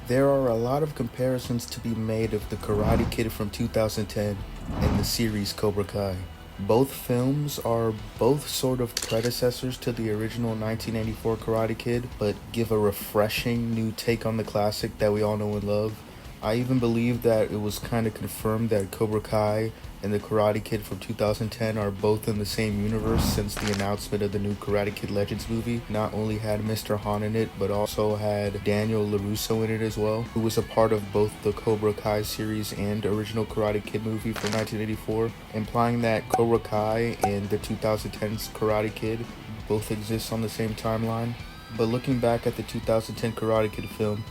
There are a lot of comparisons to be made of The Karate Kid from 2010 and the series Cobra Kai. Both films are both sort of predecessors to the original 1984 Karate Kid, but give a refreshing new take on the classic that we all know and love. I even believe that it was kind of confirmed that Cobra Kai and the Karate Kid from 2010 are both in the same universe, since the announcement of the new Karate Kid Legends movie not only had Mr. Han in it, but also had Daniel LaRusso in it as well, who was a part of both the Cobra Kai series and original Karate Kid movie from 1984, implying that Cobra Kai and the 2010's Karate Kid both exist on the same timeline. But looking back at the 2010 Karate Kid film,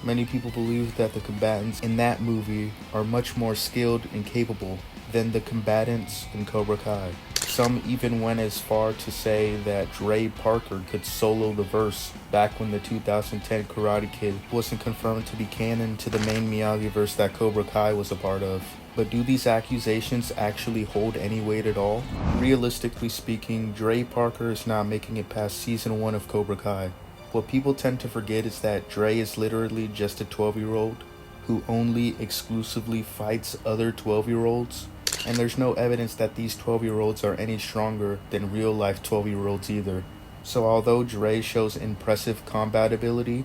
many people believe that the combatants in that movie are much more skilled and capable than the combatants in Cobra Kai. Some even went as far to say that Dre Parker could solo the verse back when the 2010 Karate Kid wasn't confirmed to be canon to the main Miyagi verse that Cobra Kai was a part of. But do these accusations actually hold any weight at all? Realistically speaking, Dre Parker is not making it past season 1 of Cobra Kai. What people tend to forget is that Dre is literally just a 12-year-old who only exclusively fights other 12-year-olds. And there's no evidence that these 12-year-olds are any stronger than real-life 12-year-olds either. So although Dre shows impressive combat ability,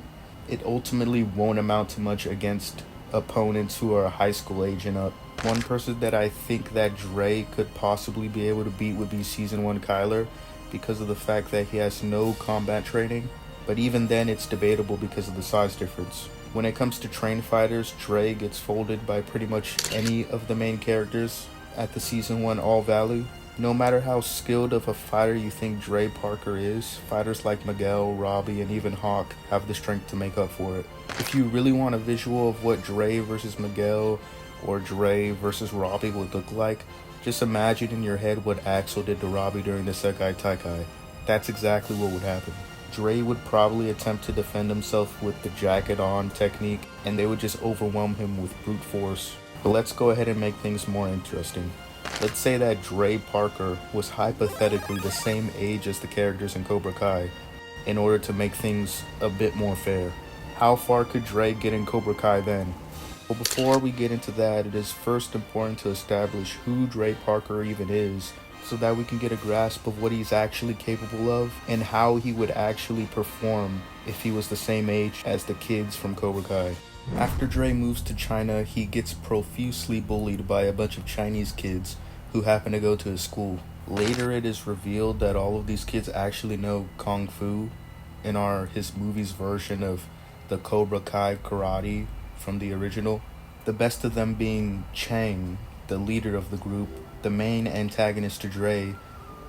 it ultimately won't amount to much against opponents who are high school age and up. One person that I think that Dre could possibly be able to beat would be Season 1 Kyler, because of the fact that he has no combat training. But even then, it's debatable because of the size difference. When it comes to trained fighters, Dre gets folded by pretty much any of the main characters at the Season 1 All Valley. No matter how skilled of a fighter you think Dre Parker is, fighters like Miguel, Robby, and even Hawk have the strength to make up for it. If you really want a visual of what Dre versus Miguel or Dre versus Robby would look like, just imagine in your head what Axel did to Robby during the Sekai Taikai. That's exactly what would happen. Dre would probably attempt to defend himself with the jacket on technique, and they would just overwhelm him with brute force. But let's go ahead and make things more interesting. Let's say that Dre Parker was hypothetically the same age as the characters in Cobra Kai, in order to make things a bit more fair. How far could Dre get in Cobra Kai then? Well, before we get into that, it is first important to establish who Dre Parker even is, so that we can get a grasp of what he's actually capable of and how he would actually perform if he was the same age as the kids from Cobra Kai. After Dre moves to China, he gets profusely bullied by a bunch of Chinese kids who happen to go to his school. Later, it is revealed that all of these kids actually know Kung Fu and are his movie's version of the Cobra Kai karate from the original. The best of them being Chang, the leader of the group, the main antagonist to Dre,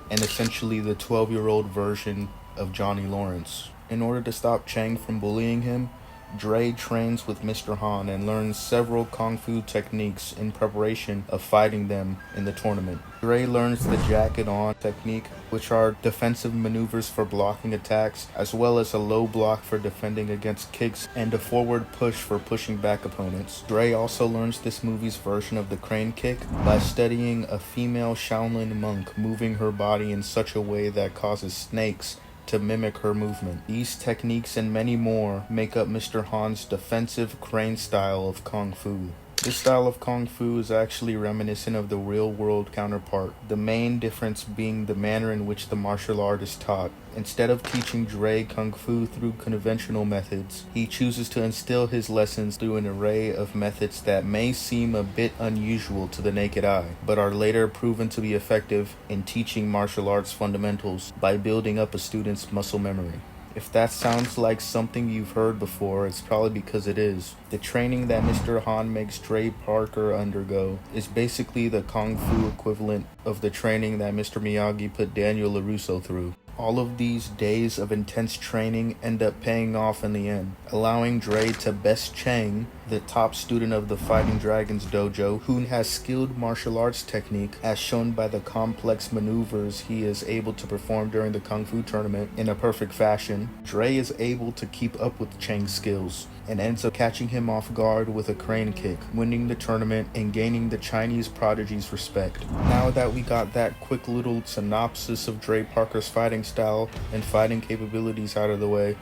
and essentially the 12-year-old version of Johnny Lawrence. In order to stop Chang from bullying him, Dre trains with Mr. Han and learns several Kung Fu techniques in preparation of fighting them in the tournament. Dre learns the jacket on technique, which are defensive maneuvers for blocking attacks, as well as a low block for defending against kicks and a forward push for pushing back opponents. Dre also learns this movie's version of the crane kick by studying a female Shaolin monk moving her body in such a way that causes snakes to mimic her movement. These techniques and many more make up Mr. Han's defensive crane style of Kung Fu. This style of Kung Fu is actually reminiscent of the real-world counterpart, the main difference being the manner in which the martial art is taught. Instead of teaching Dre Kung Fu through conventional methods, he chooses to instill his lessons through an array of methods that may seem a bit unusual to the naked eye, but are later proven to be effective in teaching martial arts fundamentals by building up a student's muscle memory. If that sounds like something you've heard before, it's probably because it is. The training that Mr. Han makes Dre Parker undergo is basically the Kung Fu equivalent of the training that Mr. Miyagi put Daniel LaRusso through. All of these days of intense training end up paying off in the end, allowing Dre to best Chang, the top student of the Fighting Dragons dojo, who has skilled martial arts technique as shown by the complex maneuvers he is able to perform during the Kung Fu tournament in a perfect fashion. Dre is able to keep up with Chang's skills and ends up catching him off guard with a crane kick, winning the tournament and gaining the Chinese prodigy's respect. Now that we got that quick little synopsis of Dre Parker's fighting style and fighting capabilities out of the way,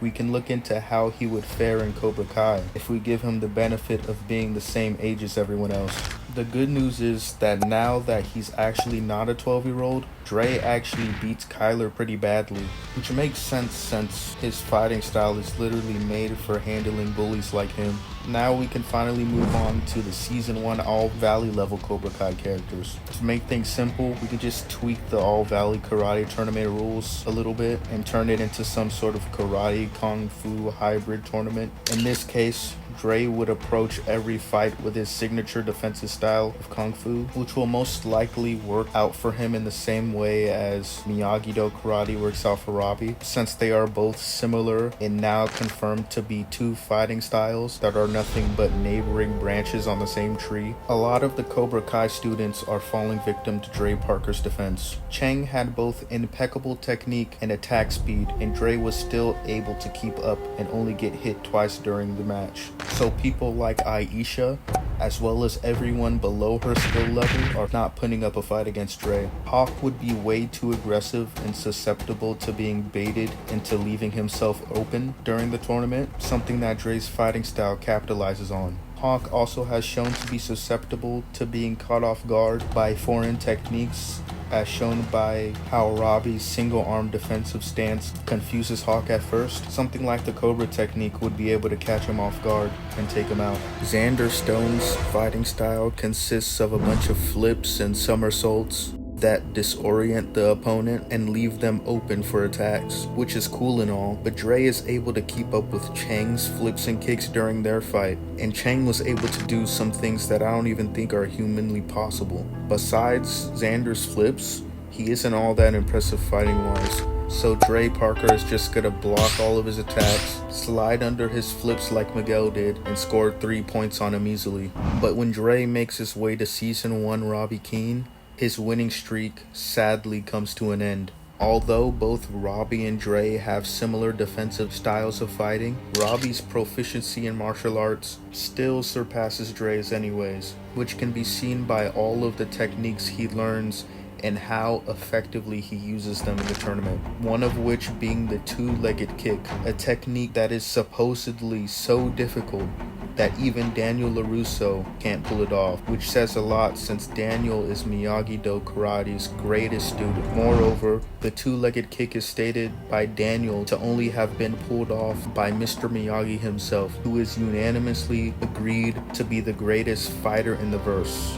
we can look into how he would fare in Cobra Kai if we give him the benefit of being the same age as everyone else. The good news is that now that he's actually not a 12-year-old, Dre actually beats Kyler pretty badly, which makes sense since his fighting style is literally made for handling bullies like him. Now we can finally move on to the Season 1 All-Valley level Cobra Kai characters. To make things simple, we can just tweak the All-Valley Karate Tournament rules a little bit and turn it into some sort of karate kung fu hybrid tournament. In this case, Dre would approach every fight with his signature defensive style of kung fu, which will most likely work out for him in the same way as Miyagi-Do karate works out for Robby, since they are both similar and now confirmed to be two fighting styles that are nothing but neighboring branches on the same tree. A lot of the Cobra Kai students are falling victim to Dre Parker's defense. Chang had both impeccable technique and attack speed, and Dre was still able to keep up and only get hit twice during the match. So people like Aisha, as well as everyone below her skill level, are not putting up a fight against Dre. Hawk would be way too aggressive and susceptible to being baited into leaving himself open during the tournament, something that Dre's fighting style capitalizes on. Hawk also has shown to be susceptible to being caught off guard by foreign techniques, as shown by how Robby's single-arm defensive stance confuses Hawk at first. Something like the Cobra technique would be able to catch him off guard and take him out. Xander Stone's fighting style consists of a bunch of flips and somersaults that disorient the opponent and leave them open for attacks, which is cool and all, but Dre is able to keep up with Chang's flips and kicks during their fight, and Chang was able to do some things that I don't even think are humanly possible. Besides Xander's flips, he isn't all that impressive fighting-wise, so Dre Parker is just gonna block all of his attacks, slide under his flips like Miguel did, and score 3 points on him easily. But when Dre makes his way to Season 1 Robby Keene, his winning streak sadly comes to an end. Although both Robby and Dre have similar defensive styles of fighting, Robby's proficiency in martial arts still surpasses Dre's anyways, which can be seen by all of the techniques he learns and how effectively he uses them in the tournament. One of which being the two-legged kick, a technique that is supposedly so difficult that even Daniel LaRusso can't pull it off, which says a lot since Daniel is Miyagi-Do karate's greatest student. Moreover, the two-legged kick is stated by Daniel to only have been pulled off by Mr. Miyagi himself, who is unanimously agreed to be the greatest fighter in the verse,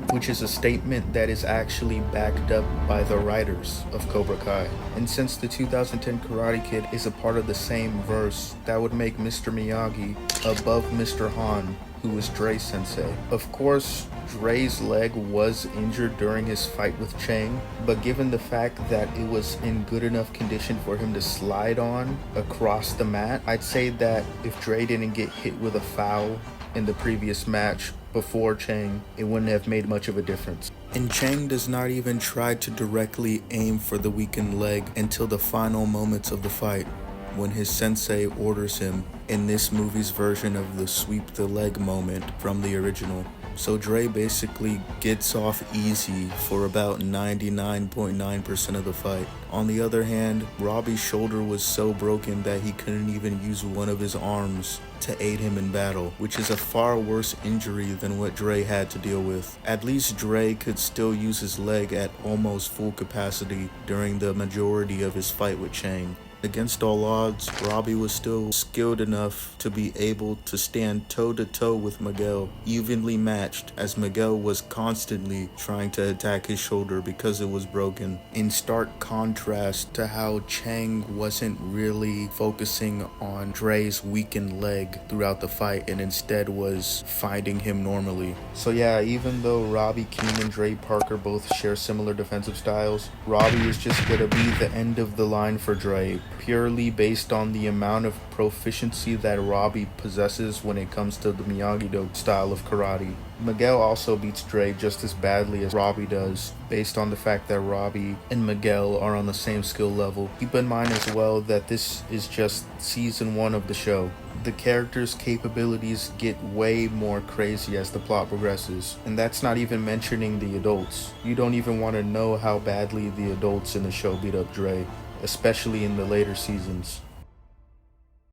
which is a statement that is actually backed up by the writers of Cobra Kai. And since the 2010 Karate Kid is a part of the same verse, that would make Mr. Miyagi above Mr. Han, who was Dre's sensei. Of course, Dre's leg was injured during his fight with Chang, but given the fact that it was in good enough condition for him to slide on across the mat, I'd say that if Dre didn't get hit with a foul in the previous match before Chang, it wouldn't have made much of a difference. And Chang does not even try to directly aim for the weakened leg until the final moments of the fight, when his sensei orders him, in this movie's version of the sweep the leg moment from the original. So Dre basically gets off easy for about 99.9% of the fight. On the other hand, Robby's shoulder was so broken that he couldn't even use one of his arms to aid him in battle, which is a far worse injury than what Dre had to deal with. At least Dre could still use his leg at almost full capacity during the majority of his fight with Chang. Against all odds, Robby was still skilled enough to be able to stand toe-to-toe with Miguel, evenly matched, as Miguel was constantly trying to attack his shoulder because it was broken. In stark contrast to how Chang wasn't really focusing on Dre's weakened leg throughout the fight and instead was fighting him normally. So yeah, even though Robby Keene and Dre Parker both share similar defensive styles, Robby is just gonna be the end of the line for Dre, purely based on the amount of proficiency that Robby possesses when it comes to the Miyagi-Do style of karate. Miguel also beats Dre just as badly as Robby does, based on the fact that Robby and Miguel are on the same skill level. Keep in mind as well that this is just season 1 of the show. The characters' capabilities get way more crazy as the plot progresses, and that's not even mentioning the adults. You don't even want to know how badly the adults in the show beat up Dre, especially in the later seasons.